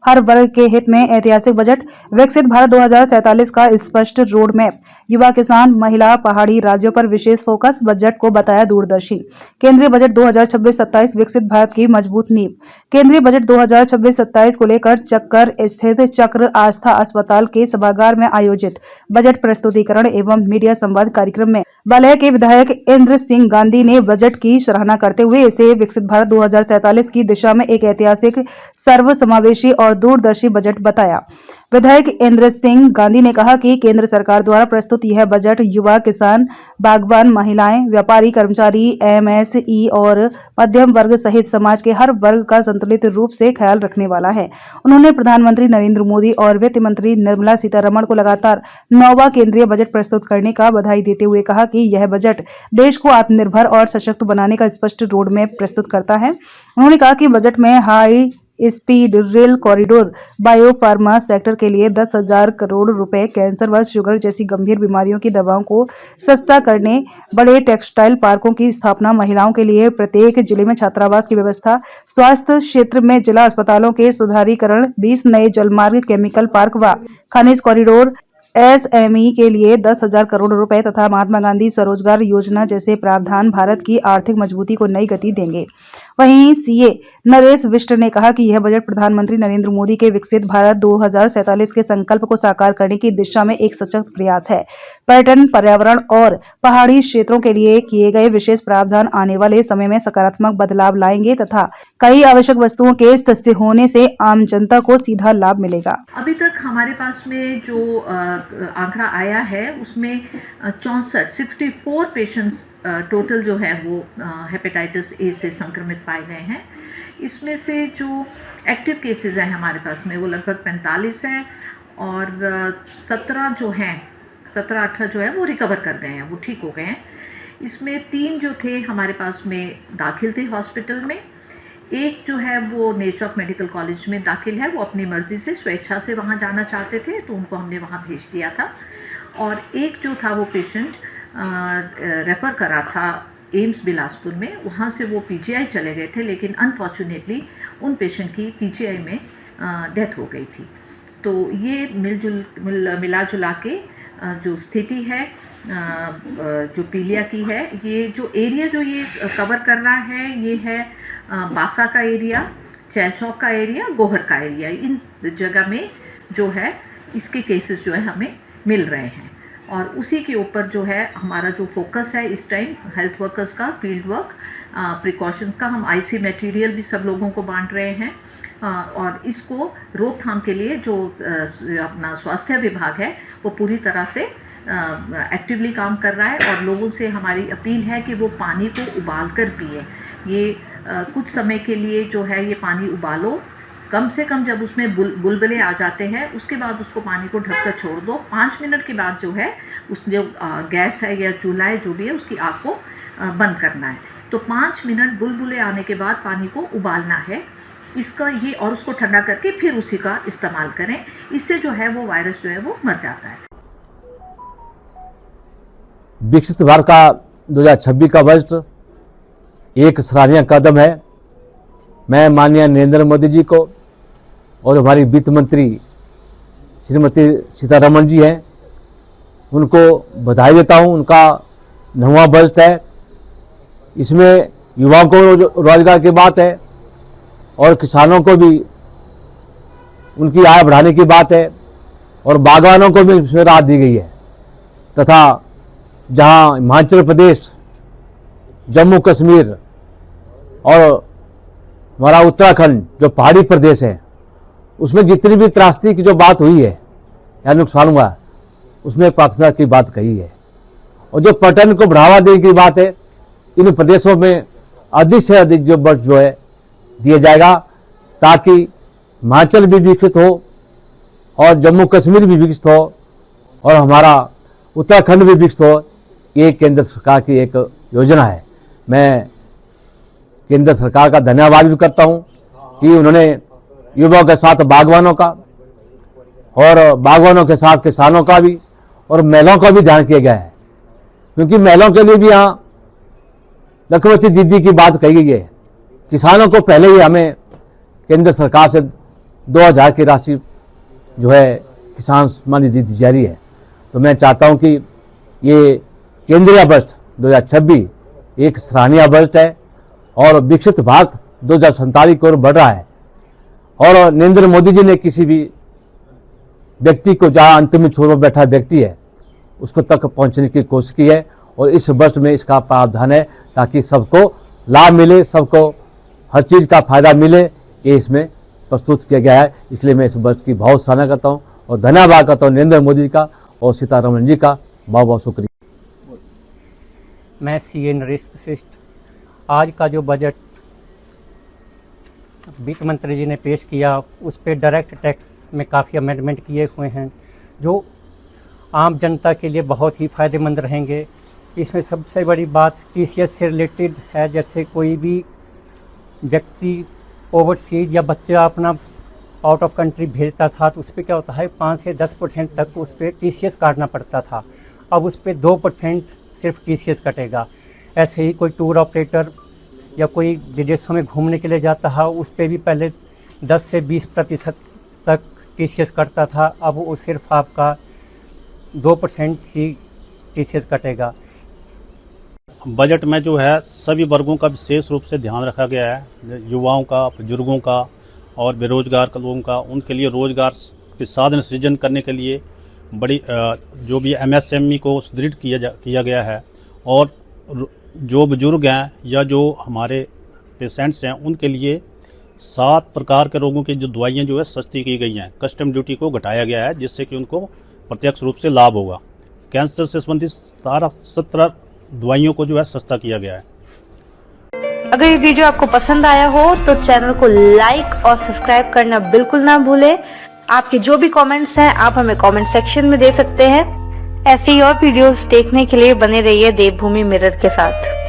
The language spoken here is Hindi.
हर वर्ग के हित में ऐतिहासिक बजट, विकसित भारत 2047 का स्पष्ट रोड मैप, युवा, किसान, महिला, पहाड़ी राज्यों पर विशेष फोकस, बजट को बताया दूरदर्शी। केंद्रीय बजट 2026-27 विकसित भारत की मजबूत नींव। केंद्रीय बजट 2026-27 को लेकर चक्कर स्थित चक्र आस्था अस्पताल के सभागार में आयोजित बजट प्रस्तुतिकरण एवं मीडिया संवाद कार्यक्रम में बालय के विधायक इंद्र सिंह गांधी ने बजट की सराहना करते हुए इसे विकसित भारत 2047 की दिशा में एक ऐतिहासिक, सर्वसमावेशी और दूरदर्शी बजट बताया। विधायक इंद्र सिंह गांधी ने कहा कि केंद्र सरकार द्वारा प्रस्तुत यह बजट युवा, किसान, बागवान, महिलाएं, व्यापारी, कर्मचारी, एमएसई और मध्यम वर्ग सहित समाज के हर वर्ग का संतुलित रूप से ख्याल रखने वाला है। उन्होंने प्रधानमंत्री नरेंद्र मोदी और वित्त मंत्री निर्मला सीतारमण को लगातार 9वां केंद्रीय बजट प्रस्तुत करने का बधाई देते हुए कहा कि यह बजट देश को आत्मनिर्भर और सशक्त बनाने का स्पष्ट रोड मैप प्रस्तुत करता है। उन्होंने कहा कि बजट में high speed rail corridor, bio pharma sector के लिए 10,000 करोड़ रुपए, कैंसर व शुगर जैसी गंभीर बीमारियों की दवाओं को सस्ता करने, बड़े टेक्सटाइल पार्कों की स्थापना, महिलाओं के लिए प्रत्येक जिले में छात्रावास की व्यवस्था, स्वास्थ्य क्षेत्र में जिला अस्पतालों के सुधारीकरण, 20 नए जलमार्ग, केमिकल पार्क व खनिज कॉरिडोर, एसएमई के लिए 10,000 करोड़ रुपए तथा महात्मा गांधी स्वरोजगार योजना जैसे प्रावधान भारत की आर्थिक मजबूती को नई गति देंगे। वहीं सीए नरेश विष्ट ने कहा कि यह बजट प्रधानमंत्री नरेंद्र मोदी के विकसित भारत 2047 के संकल्प को साकार करने की दिशा में एक सशक्त प्रयास है। पर्यटन, पर्यावरण और पहाड़ी क्षेत्रों के लिए किए गए विशेष प्रावधान आने वाले समय में सकारात्मक बदलाव लाएंगे तथा कई आवश्यक वस्तुओं के सस्ते होने से आम जनता को सीधा लाभ मिलेगा। अभी तक हमारे पास में जो आंकड़ा आया है उसमें 64 पेशेंट्स टोटल जो है वो हेपेटाइटिस ए से संक्रमित पाए गए हैं। इसमें से जो एक्टिव केसेस हैं हमारे पास में वो लगभग 45 हैं और 17 जो हैं 17-18 जो है वो रिकवर कर गए हैं, वो ठीक हो गए हैं। इसमें 3 जो थे हमारे पास में दाखिल थे हॉस्पिटल में, एक जो है वो नेचौक मेडिकल कॉलेज में दाखिल है, वो अपनी मर्जी से स्वेच्छा से वहाँ जाना चाहते थे तो उनको हमने वहाँ भेज दिया था, और एक जो था वो पेशेंट रेफ़र करा था एम्स बिलासपुर में, वहाँ से वो पीजीआई चले गए थे, लेकिन अनफॉर्चुनेटली उन पेशेंट की पीजीआई में डेथ हो गई थी। तो ये मिला जुला के जो स्थिति है जो पीलिया की है, ये जो एरिया जो ये कवर कर रहा है ये है बासा का एरिया, चैचौक का एरिया, गोहर का एरिया, इन जगह में जो है इसके केसेस जो है हमें मिल रहे हैं। और उसी के ऊपर जो है हमारा जो फोकस है इस टाइम हेल्थ वर्कर्स का, फील्ड वर्क, प्रिकॉशंस का, हम आईसी मटेरियल भी सब लोगों को बांट रहे हैं और इसको रोकथाम के लिए जो अपना स्वास्थ्य विभाग है वो पूरी तरह से एक्टिवली काम कर रहा है। और लोगों से हमारी अपील है कि वो पानी को उबाल कर पिए। ये कुछ समय के लिए जो है ये पानी उबालो, कम से कम जब उसमें बुलबुले आ जाते हैं उसके बाद उसको पानी को ढककर छोड़ दो। 5 मिनट के बाद जो है उस जो गैस है या चूल्हा है जो भी है उसकी आग को बंद करना है। तो 5 मिनट बुलबुले आने के बाद पानी को उबालना है इसका ये, और उसको ठंडा करके फिर उसी का इस्तेमाल करें। इससे जो है वो वायरस जो है वो मर जाता है। विकसित भारत का 2026 का बजट एक सराहनीय कदम है। मैं माननीय नरेंद्र मोदी जी को और हमारी वित्त मंत्री श्रीमती सीतारमण जी हैं, उनको बधाई देता हूं। उनका 9वां बजट है, इसमें युवाओं को रोजगार की बात है और किसानों को भी उनकी आय बढ़ाने की बात है और बागवानों को भी इसमें राहत दी गई है। तथा जहां हिमाचल प्रदेश, जम्मू कश्मीर और हमारा उत्तराखंड जो पहाड़ी प्रदेश है उसमें जितनी भी त्रासदी की जो बात हुई है या नुकसान हुआ उसमें प्राथमिकता की बात कही है। और जो पर्यटन को बढ़ावा देने की बात है, इन प्रदेशों में अधिक से अधिक जो बजट जो है दिया जाएगा ताकि हिमाचल भी विकसित हो और जम्मू कश्मीर भी विकसित हो और हमारा उत्तराखंड भी विकसित हो। ये केंद्र सरकार की एक योजना है। मैं केंद्र सरकार का धन्यवाद भी करता हूं कि उन्होंने युवाओं के साथ बागवानों का और बागवानों के साथ किसानों का भी और महिलाओं का भी ध्यान किया गया है, क्योंकि महिलाओं के लिए भी यहाँ लखपति दीदी की बात कही गई है। किसानों को पहले ही हमें केंद्र सरकार से 2000 की राशि जो है किसान सम्मान निधि दी जा रही है। तो मैं चाहता हूं कि ये केंद्रीय बजट 2026 एक सराहनीय बजट है और विकसित भारत 2047 की ओर बढ़ रहा है। और नरेंद्र मोदी जी ने किसी भी व्यक्ति को, जहां अंतिम छोर पर बैठा व्यक्ति है, उसको तक पहुंचने की कोशिश की है और इस बजट में इसका प्रावधान है ताकि सबको लाभ मिले, सबको हर चीज़ का फायदा मिले, ये इसमें प्रस्तुत किया गया है। इसलिए मैं इस बजट की बहुत सराहना करता हूँ और धन्यवाद करता हूँ नरेंद्र मोदी जी का और सीतारमण जी का। बहुत बहुत शुक्रिया। मैं CA नरेश वशिष्ठ। आज का जो बजट वित्त मंत्री जी ने पेश किया उस पर डायरेक्ट टैक्स में काफ़ी अमेंडमेंट किए हुए हैं जो आम जनता के लिए बहुत ही फ़ायदेमंद रहेंगे। इसमें सबसे बड़ी बात TCS से रिलेटेड है। जैसे कोई भी व्यक्ति ओवरसीज या बच्चा अपना आउट ऑफ कंट्री भेजता था तो उस पर क्या होता है 5 से 10% तक उस पर TCS काटना पड़ता था। अब उस पर 2% सिर्फ TCS कटेगा। ऐसे ही कोई टूर ऑपरेटर या कोई विदेशों में घूमने के लिए जाता है उस पर भी पहले 10 से 20% तक TCS कटता था, अब वो सिर्फ आपका 2% ही TCS कटेगा। बजट में जो है सभी वर्गों का विशेष रूप से ध्यान रखा गया है, युवाओं का, बुजुर्गों का और बेरोजगार लोगों का। उनके लिए रोजगार के साधन सृजन करने के लिए बड़ी जो भी MSME को सुदृढ़ किया गया है और जो बुजुर्ग हैं या जो हमारे पेशेंट्स हैं उनके लिए 7 प्रकार के रोगों की जो दवाइयाँ जो है सस्ती की गई हैं। कस्टम ड्यूटी को घटाया गया है जिससे कि उनको प्रत्यक्ष रूप से लाभ होगा। कैंसर से संबंधित 17 दवाइयों को जो है सस्ता किया गया है। अगर ये वीडियो आपको पसंद आया हो तो चैनल को लाइक और सब्सक्राइब करना बिल्कुल ना भूलें। आपके जो भी कमेंट्स हैं आप हमें कमेंट सेक्शन में दे सकते हैं। ऐसे ही और वीडियोस देखने के लिए बने रहिए देवभूमि मिरर के साथ।